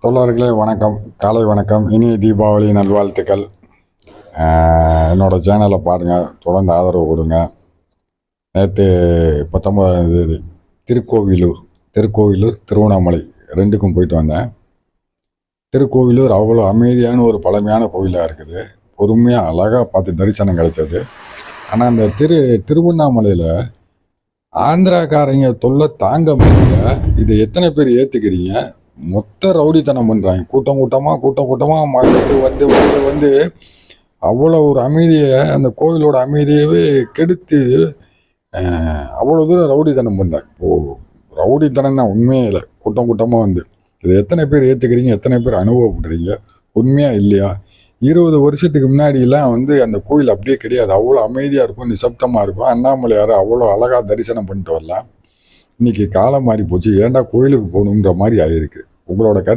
தோழர்களே வணக்கம், காலை வணக்கம், இனிய தீபாவளி நல்வாழ்த்துக்கள். என்னோடய சேனலை பாருங்கள், தொடர்ந்து ஆதரவு கொடுங்க. நேற்று 19ஆம் தேதி திருக்கோவிலூர் திருவண்ணாமலை ரெண்டுக்கும் போயிட்டு வந்தேன். திருக்கோவிலூர் அவ்வளோ அமைதியான ஒரு பழமையான கோவிலாக இருக்குது. பொறுமையாக அழகாக பார்த்து தரிசனம் கிடைச்சது. ஆனால் அந்த திருவண்ணாமலையில் ஆந்திராக்காரங்க தொல்லை தாங்க முடியல. இதை எத்தனை பேர் ஏற்றுக்கிறீங்க? மொத்த ரவுடித்தனம் பண்ணுறாங்க. கூட்டமாக மக்கள் வந்து அவ்வளோ ஒரு அமைதியை, அந்த கோவிலோட அமைதியவே கெடுத்து அவ்வளோ தூரம் ரவுடித்தனம் பண்ணுறாங்க. ரவுடித்தனம் தான், உண்மையே இல்லை. கூட்டமாக வந்து இதை எத்தனை பேர் ஏற்றுக்கிறீங்க? எத்தனை பேர் அனுபவப்படுறீங்க? உண்மையாக இல்லையா? 20 வருஷத்துக்கு முன்னாடியெல்லாம் அந்த கோயில் அப்படியே கிடையாது. அவ்வளோ அமைதியாக இருக்கும், நிசப்தமாக இருக்கும். அண்ணாமலையார் அவ்வளோ அழகாக தரிசனம் பண்ணிட்டு வரலாம். இன்றைக்கி காலம் மாறி போச்சு. ஏன்டா கோயிலுக்கு போகணுன்ற மாதிரி ஆகிருக்கு. உங்களோட